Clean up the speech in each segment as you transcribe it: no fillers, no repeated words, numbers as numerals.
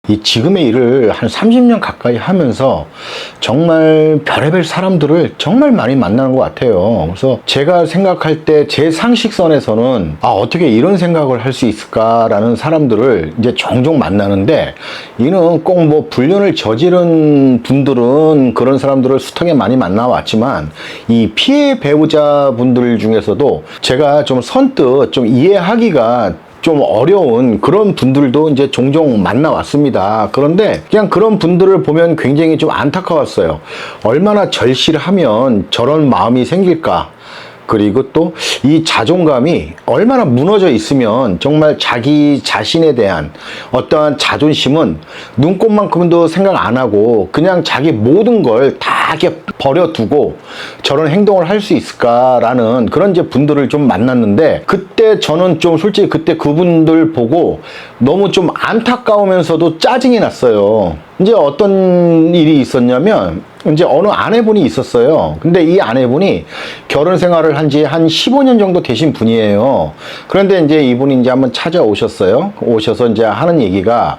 이 지금의 일을 한 30년 가까이 하면서 정말 별의별 사람들을 정말 많이 만나는 것 같아요. 그래서 제가 생각할 때 제 상식선에서는 어떻게 이런 생각을 할 수 있을까라는 사람들을 이제 종종 만나는데, 이는 꼭 뭐 불륜을 저지른 분들은 그런 사람들을 숱하게 많이 만나왔지만, 이 피해 배우자분들 중에서도 제가 좀 선뜻 좀 이해하기가 좀 어려운 그런 분들도 이제 종종 만나왔습니다. 그런데 그냥 그런 분들을 보면 굉장히 좀 안타까웠어요. 얼마나 절실하면 저런 마음이 생길까? 그리고 또 이 자존감이 얼마나 무너져 있으면 정말 자기 자신에 대한 어떠한 자존심은 눈꼽만큼도 생각 안 하고 그냥 자기 모든 걸 다 이렇게 버려두고 저런 행동을 할 수 있을까라는 그런 이제 분들을 좀 만났는데, 그때 저는 좀 솔직히 그때 그분들 보고 너무 좀 안타까우면서도 짜증이 났어요. 이제 어떤 일이 있었냐면, 이제 어느 아내분이 있었어요. 근데 이 아내분이 결혼 생활을 한 지 한 15년 정도 되신 분이에요. 그런데 이제 이분이 이제 한번 찾아오셨어요. 오셔서 이제 하는 얘기가,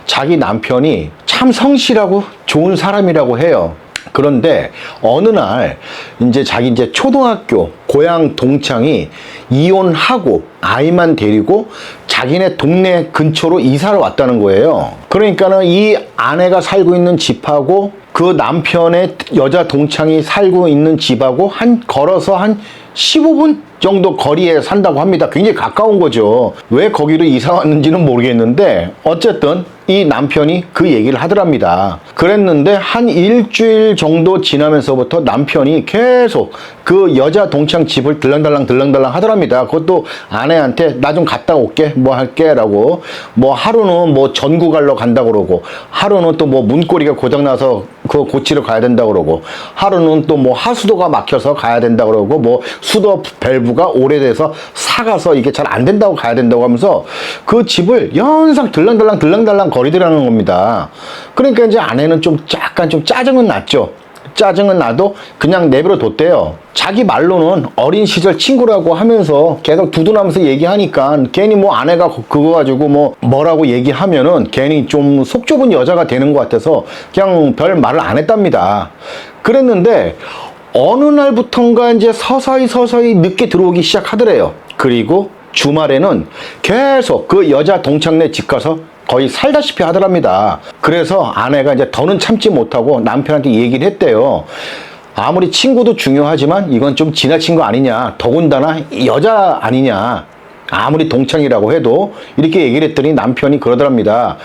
자기 남편이 참 성실하고 좋은 사람이라고 해요. 그런데 어느 날 이제 자기 이제 초등학교 고향 동창이 이혼하고 아이만 데리고 자기네 동네 근처로 이사를 왔다는 거예요. 그러니까는 이 아내가 살고 있는 집하고 그 남편의 여자 동창이 살고 있는 집하고 걸어서 한 15분 정도 거리에 산다고 합니다. 굉장히 가까운 거죠. 왜 거기로 이사 왔는지는 모르겠는데 어쨌든 이 남편이 그 얘기를 하더랍니다. 그랬는데 한 일주일 정도 지나면서부터 남편이 계속 그 여자 동창 집을 들랑달랑 하더랍니다. 그것도 아내한테 나 좀 갔다 올게, 뭐 할게 라고, 뭐 하루는 뭐 전구 갈러 간다 그러고, 하루는 또 뭐 문고리가 고장나서 그거 고치러 가야 된다 그러고, 하루는 또 뭐 하수도가 막혀서 가야 된다 그러고, 뭐 수도 밸브가 오래돼서 삭아서 이게 잘 안 된다고 가야 된다고 하면서 그 집을 연상 들랑달랑 거리더라는 겁니다. 그러니까 이제 아내는 좀 약간 좀 짜증은 났죠. 짜증은 나도 그냥 내버려 뒀대요. 자기 말로는 어린 시절 친구라고 하면서 계속 두둔하면서 얘기하니까 괜히 뭐 아내가 그거 가지고 뭐라고 얘기하면은 괜히 좀 속 좁은 여자가 되는 것 같아서 그냥 별 말을 안 했답니다. 그랬는데 어느 날부턴가 이제 서서히 늦게 들어오기 시작하더래요. 그리고 주말에는 계속 그 여자 동창네 집 가서 거의 살다시피 하더랍니다. 그래서 아내가 이제 더는 참지 못하고 남편한테 얘기를 했대요. 아무리 친구도 중요하지만 이건 좀 지나친 거 아니냐, 더군다나 여자 아니냐, 아무리 동창이라고 해도, 이렇게 얘기를 했더니 남편이 그러더랍니다.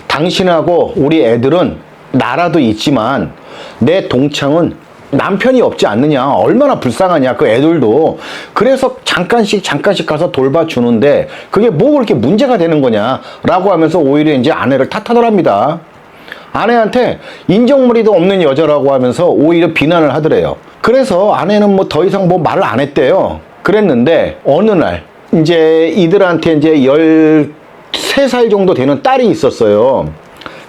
당신하고 우리 애들은 나라도 있지만 내 동창은 남편이 없지 않느냐, 얼마나 불쌍하냐 그 애들도. 그래서 잠깐씩 가서 돌봐주는데 그게 뭐 그렇게 문제가 되는 거냐 라고 하면서 오히려 이제 아내를 탓하더랍니다. 아내한테 인정머리도 없는 여자라고 하면서 오히려 비난을 하더래요. 그래서 아내는 뭐 더 이상 뭐 말을 안 했대요. 그랬는데 어느 날 이제 이들한테 이제 13살 정도 되는 딸이 있었어요.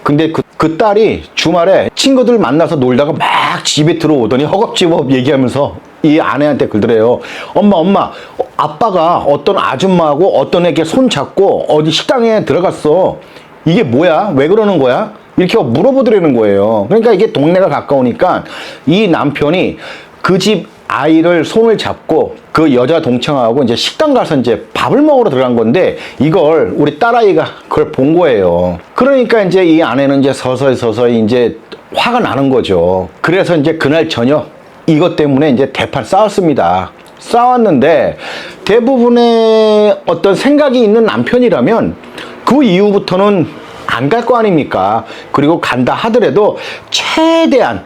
근데 그 딸이 주말에 친구들 만나서 놀다가 막 집에 들어오더니 허겁지겁 얘기하면서 이 아내한테 그러더래요. 엄마, 아빠가 어떤 아줌마하고 어떤 애게 손 잡고 어디 식당에 들어갔어. 이게 뭐야? 왜 그러는 거야? 이렇게 물어보더라는 거예요. 그러니까 이게 동네가 가까우니까 이 남편이 그 집 아이를 손을 잡고 그 여자 동창하고 이제 식당 가서 이제 밥을 먹으러 들어간 건데, 이걸 우리 딸아이가 그걸 본 거예요. 그러니까 이제 이 아내는 이제 서서히 이제 화가 나는 거죠. 그래서 이제 그날 저녁 이것 때문에 이제 대판 싸웠습니다. 싸웠는데 대부분의 어떤 생각이 있는 남편이라면 그 이후부터는 안 갈 거 아닙니까? 그리고 간다 하더라도 최대한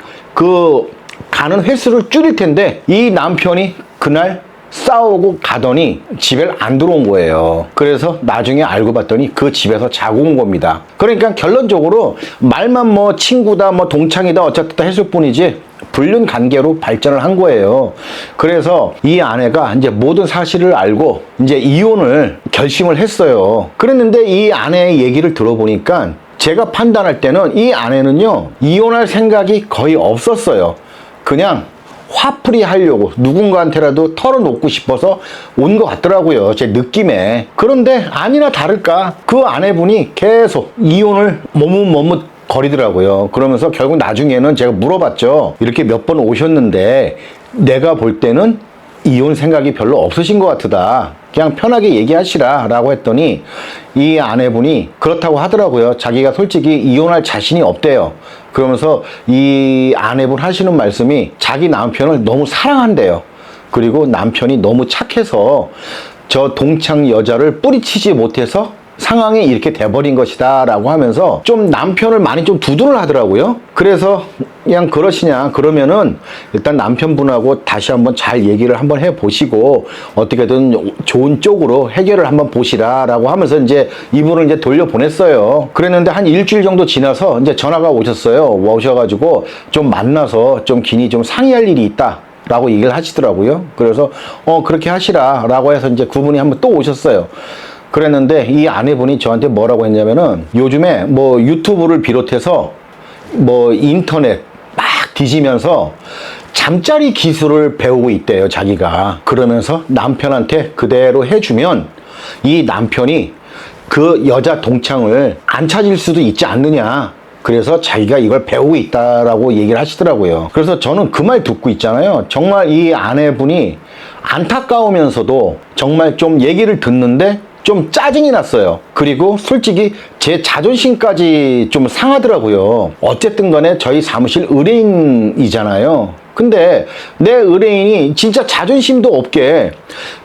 가는 횟수를 줄일 텐데, 이 남편이 그날 싸우고 가더니 집에 안 들어온 거예요. 그래서 나중에 알고 봤더니 그 집에서 자고 온 겁니다. 그러니까 결론적으로 말만 뭐 친구다, 뭐 동창이다, 어쨌든 했을 뿐이지 불륜 관계로 발전을 한 거예요. 그래서 이 아내가 이제 모든 사실을 알고 이제 이혼을 결심을 했어요. 그랬는데 이 아내의 얘기를 들어보니까 제가 판단할 때는 이 아내는요, 이혼할 생각이 거의 없었어요. 그냥 화풀이 하려고 누군가한테라도 털어놓고 싶어서 온 것 같더라고요. 제 느낌에. 그런데 아니나 다를까 그 아내분이 계속 이혼을 머뭇머뭇 거리더라고요. 그러면서 결국 나중에는 제가 물어봤죠. 이렇게 몇 번 오셨는데 내가 볼 때는 이혼 생각이 별로 없으신 것 같다. 그냥 편하게 얘기하시라 라고 했더니 이 아내분이 그렇다고 하더라고요. 자기가 솔직히 이혼할 자신이 없대요. 그러면서 이 아내분 하시는 말씀이 자기 남편을 너무 사랑한대요. 그리고 남편이 너무 착해서 저 동창 여자를 뿌리치지 못해서 상황이 이렇게 돼버린 것이다 라고 하면서 좀 남편을 많이 좀 두둔을 하더라고요. 그래서 그냥 그러시냐 그러면은 일단 남편분하고 다시 한번 잘 얘기를 한번 해보시고 어떻게든 좋은 쪽으로 해결을 한번 보시라 라고 하면서 이제 이분을 이제 돌려보냈어요. 그랬는데 한 일주일 정도 지나서 이제 전화가 오셨어요. 오셔가지고 좀 만나서 좀 긴히 좀 상의할 일이 있다 라고 얘기를 하시더라고요. 그래서 그렇게 하시라 라고 해서 이제 그분이 한번 또 오셨어요. 그랬는데 이 아내분이 저한테 뭐라고 했냐면은 요즘에 뭐 유튜브를 비롯해서 뭐 인터넷 막 뒤지면서 잠자리 기술을 배우고 있대요, 자기가. 그러면서 남편한테 그대로 해주면 이 남편이 그 여자 동창을 안 찾을 수도 있지 않느냐. 그래서 자기가 이걸 배우고 있다라고 얘기를 하시더라고요. 그래서 저는 그 말 듣고 있잖아요. 정말 이 아내분이 안타까우면서도 정말 좀 얘기를 듣는데 좀 짜증이 났어요. 그리고 솔직히 제 자존심까지 좀 상하더라고요. 어쨌든 간에 저희 사무실 의뢰인이잖아요. 근데 내 의뢰인이 진짜 자존심도 없게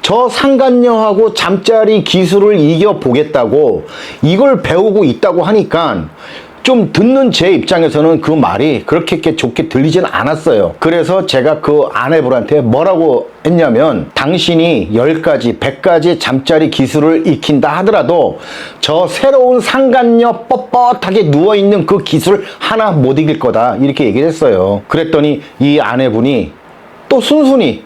저 상간녀하고 잠자리 기술을 이겨보겠다고 이걸 배우고 있다고 하니까 좀 듣는 제 입장에서는 그 말이 그렇게 좋게 들리진 않았어요. 그래서 제가 그 아내분한테 뭐라고 했냐면 당신이 10가지, 100가지 잠자리 기술을 익힌다 하더라도 저 새로운 상간녀 뻣뻣하게 누워있는 그 기술 하나 못 이길 거다. 이렇게 얘기를 했어요. 그랬더니 이 아내분이 또 순순히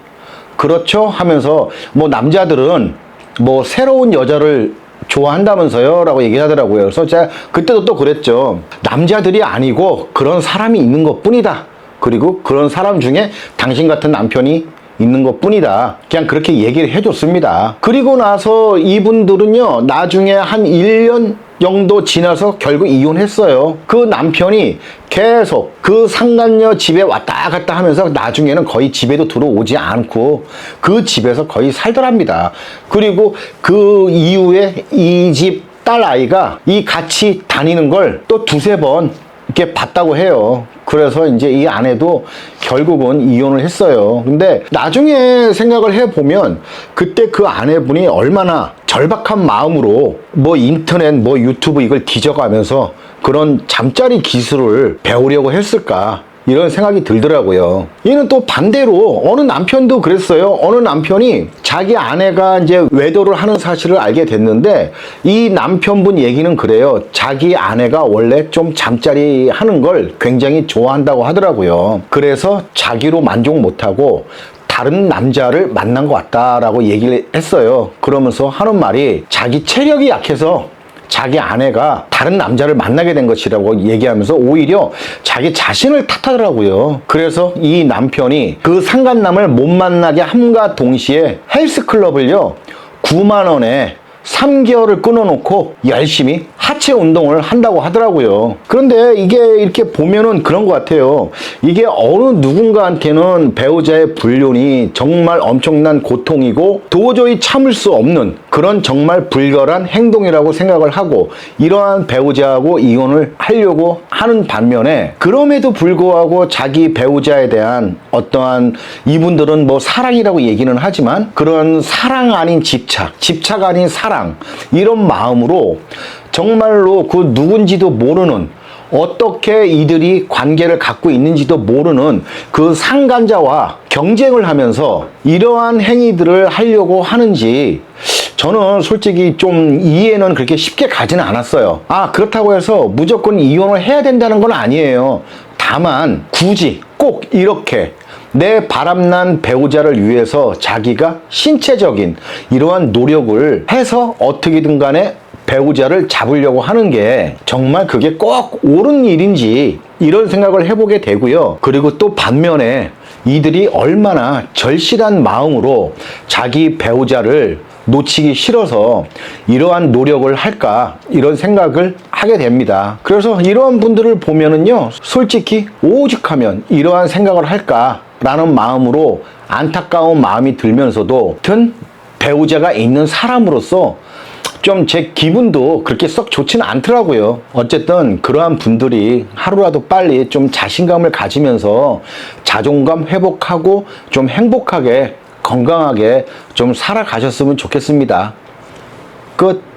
그렇죠 하면서 뭐 남자들은 뭐 새로운 여자를 좋아한다면서요? 라고 얘기하더라고요. 그래서 제가 그때도 또 그랬죠. 남자들이 아니고 그런 사람이 있는 것 뿐이다. 그리고 그런 사람 중에 당신 같은 남편이 있는 것 뿐이다. 그냥 그렇게 얘기를 해줬습니다. 그리고 나서 이분들은요, 나중에 한 1년 정도 지나서 결국 이혼했어요. 그 남편이 계속 그 상간녀 집에 왔다 갔다 하면서 나중에는 거의 집에도 들어오지 않고 그 집에서 거의 살더랍니다. 그리고 그 이후에 이 집 딸 아이가 이 같이 다니는 걸 또 두세 번 이렇게 봤다고 해요. 그래서 이제 이 아내도 결국은 이혼을 했어요. 근데 나중에 생각을 해보면 그때 그 아내분이 얼마나 절박한 마음으로 뭐 인터넷 뭐 유튜브 이걸 뒤져가면서 그런 잠자리 기술을 배우려고 했을까 이런 생각이 들더라고요. 얘는 또 반대로 어느 남편도 그랬어요. 어느 남편이 자기 아내가 이제 외도를 하는 사실을 알게 됐는데 이 남편분 얘기는 그래요. 자기 아내가 원래 좀 잠자리 하는 걸 굉장히 좋아한다고 하더라고요. 그래서 자기로 만족 못하고 다른 남자를 만난 것 같다라고 얘기를 했어요. 그러면서 하는 말이 자기 체력이 약해서 자기 아내가 다른 남자를 만나게 된 것이라고 얘기하면서 오히려 자기 자신을 탓하더라고요. 그래서 이 남편이 그 상간남을 못 만나게 함과 동시에 헬스클럽을요 9만 원에 3개월을 끊어놓고 열심히 하체 운동을 한다고 하더라고요. 그런데 이게 이렇게 보면은 그런 것 같아요. 이게 어느 누군가한테는 배우자의 불륜이 정말 엄청난 고통이고 도저히 참을 수 없는 그런 정말 불결한 행동이라고 생각을 하고 이러한 배우자하고 이혼을 하려고 하는 반면에 그럼에도 불구하고 자기 배우자에 대한 어떠한 이분들은 뭐 사랑이라고 얘기는 하지만 그런 사랑 아닌 집착, 집착 아닌 사랑 이런 마음으로 정말로 그 누군지도 모르는 어떻게 이들이 관계를 갖고 있는지도 모르는 그 상간자와 경쟁을 하면서 이러한 행위들을 하려고 하는지 저는 솔직히 좀 이해는 그렇게 쉽게 가지는 않았어요. 그렇다고 해서 무조건 이혼을 해야 된다는 건 아니에요. 다만 굳이 꼭 이렇게 내 바람난 배우자를 위해서 자기가 신체적인 이러한 노력을 해서 어떻게든 간에 배우자를 잡으려고 하는 게 정말 그게 꼭 옳은 일인지 이런 생각을 해보게 되고요. 그리고 또 반면에 이들이 얼마나 절실한 마음으로 자기 배우자를 놓치기 싫어서 이러한 노력을 할까, 이런 생각을 하게 됩니다. 그래서 이러한 분들을 보면은요, 솔직히 오죽하면 이러한 생각을 할까 라는 마음으로 안타까운 마음이 들면서도 든 배우자가 있는 사람으로서 좀 제 기분도 그렇게 썩 좋지는 않더라고요. 어쨌든 그러한 분들이 하루라도 빨리 좀 자신감을 가지면서 자존감 회복하고 좀 행복하게 건강하게 좀 살아가셨으면 좋겠습니다. 끝.